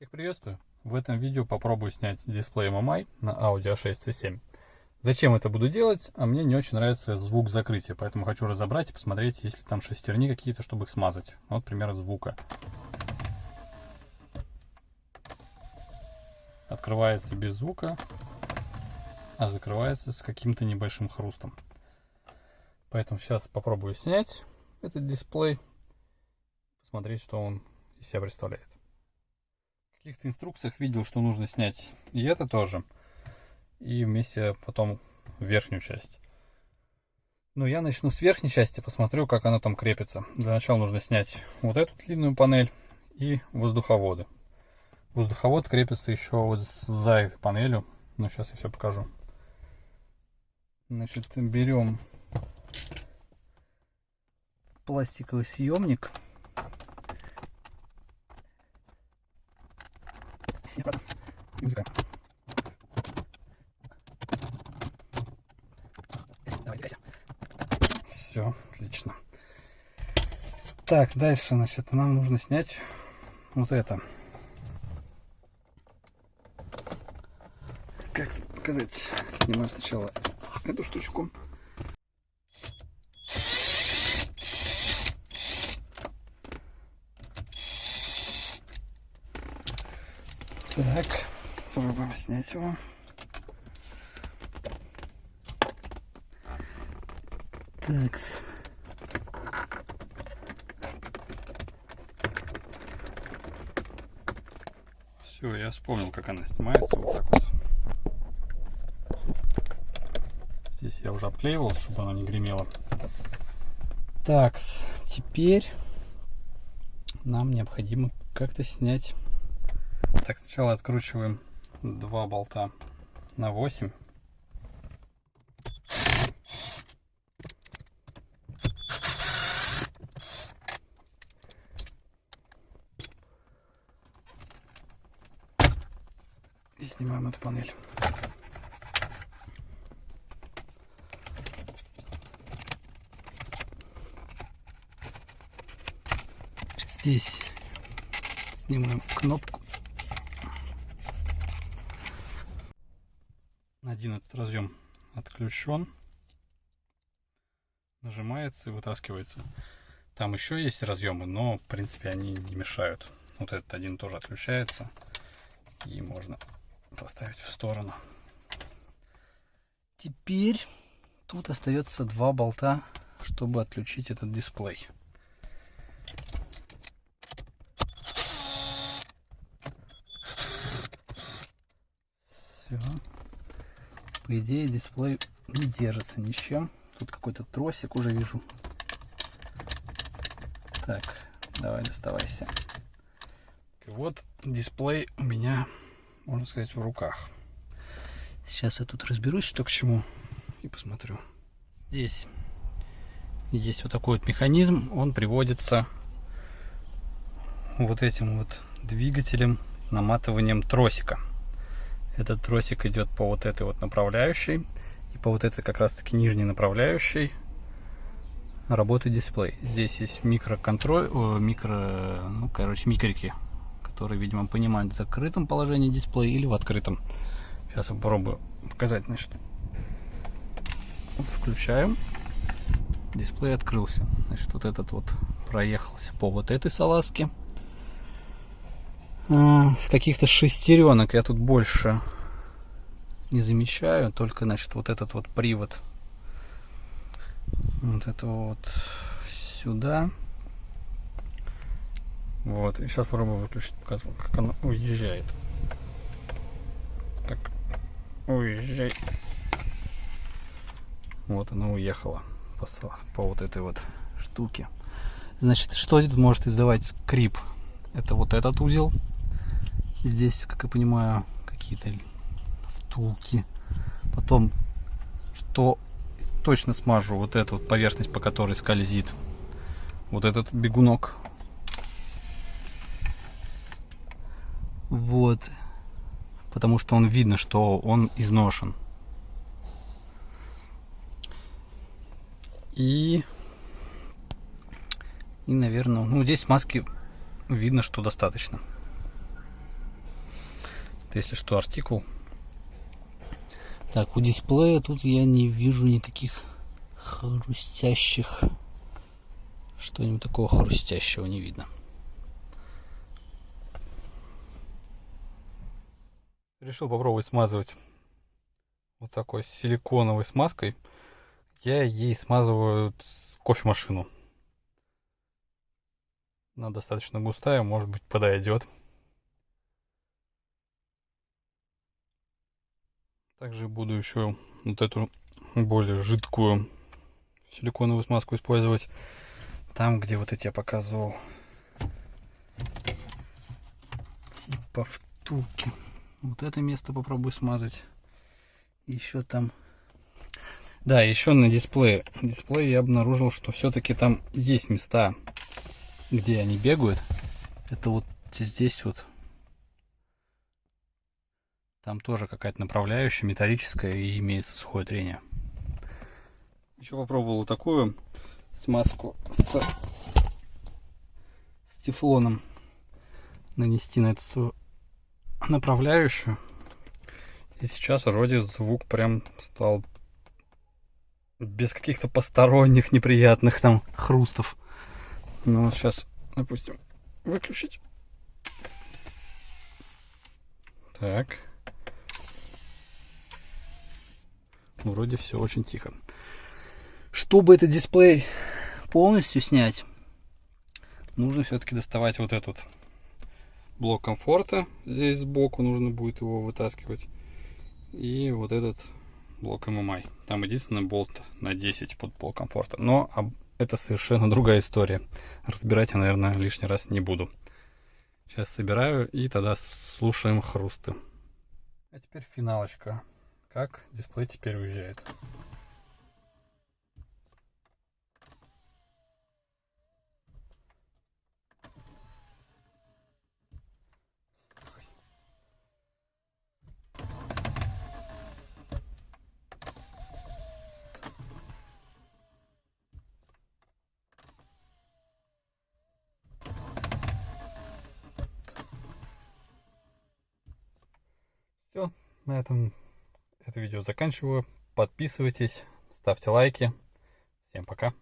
Всех приветствую! В этом видео попробую снять дисплей MMI на Audi A6 C7. Зачем это буду делать? А мне не очень нравится звук закрытия, поэтому хочу разобрать и посмотреть, есть ли там шестерни какие-то, чтобы их смазать. Вот пример звука. Открывается без звука, а закрывается с каким-то небольшим хрустом. Поэтому сейчас попробую снять этот дисплей, посмотреть, что он из себя представляет. В каких-то инструкциях видел, что нужно снять и это тоже, и вместе потом верхнюю часть. Но я начну с верхней части, посмотрю, как оно там крепится. Для начала нужно снять вот эту длинную панель и воздуховоды. Воздуховод крепится еще вот за этой панелью, но сейчас я все покажу. Значит, берем пластиковый съемник. Все, отлично. Так, дальше, значит, нам нужно снять вот это. Как сказать, снимаю сначала эту штучку. Так, попробуем снять его. Так. Все, я вспомнил, как она снимается. Вот так вот. Здесь я уже обклеивал, чтобы она не гремела. Так, теперь нам необходимо как-то снять. Так, сначала откручиваем два болта на 8. И снимаем эту панель. Здесь снимаем кнопку. Один этот разъем отключен. Нажимается и вытаскивается. Там еще есть разъемы, но в принципе они не мешают. Вот этот один тоже отключается. И можно поставить в сторону. Теперь тут остается два болта, чтобы отключить этот дисплей. Все. По идее дисплей не держится ни с чем. Тут какой-то тросик уже вижу. Так, давай доставайся. И вот дисплей у меня, можно сказать, в руках. Сейчас я тут разберусь, что к чему, и посмотрю. Здесь есть вот такой вот механизм. Он приводится вот этим вот двигателем, наматыванием тросика. Этот тросик идет по вот этой вот направляющей, и по вот этой как раз таки нижней направляющей работает дисплей. Здесь есть микроконтроль, микрики, которые, видимо, понимают в закрытом положении дисплея или в открытом. Сейчас я попробую показать. Значит, вот включаем, дисплей открылся. Значит, вот этот вот проехался по вот этой салазке. Каких-то шестеренок я тут больше не замечаю, только, значит, вот этот вот привод, вот это вот сюда. Вот, и сейчас попробую выключить, показываю, как оно уезжает. Так, уезжай. Вот оно уехало по вот этой вот штуке. Значит, что тут может издавать скрип? Это вот этот узел. Здесь, как я понимаю, какие-то втулки. Потом, что точно смажу, вот эту вот поверхность, по которой скользит вот этот бегунок. Вот. Потому что он видно, что он изношен. И наверное, ну здесь смазки видно, что достаточно. Это, если что, артикул. Так, у дисплея тут я не вижу никаких хрустящих. Что-нибудь такого хрустящего не видно. Решил попробовать смазывать вот такой силиконовой смазкой. Я ей смазываю кофемашину. Она достаточно густая, может быть, подойдет. Также буду еще вот эту более жидкую силиконовую смазку использовать там, где вот эти я показывал. Типа втулки. Вот это место попробую смазать. Еще там. Да, еще на дисплее. В дисплее я обнаружил, что все-таки там есть места, где они бегают. Это вот здесь вот. Там тоже какая-то направляющая металлическая и имеется сухое трение. Еще попробовал вот такую смазку с тефлоном нанести на эту направляющую. И сейчас вроде звук прям стал без каких-то посторонних неприятных там хрустов. Ну вот сейчас, допустим, выключить. Так. Вроде все очень тихо. Чтобы этот дисплей полностью снять, нужно все-таки доставать вот этот блок комфорта. Здесь сбоку нужно будет его вытаскивать. И вот этот блок MMI. Там единственный болт на 10 под блок комфорта. Но это совершенно другая история. Разбирать я, наверное, лишний раз не буду. Сейчас собираю и тогда слушаем хрусты. А теперь финалочка. Как дисплей теперь уезжает. Все, на этом это видео заканчиваю. Подписывайтесь, ставьте лайки. Всем пока.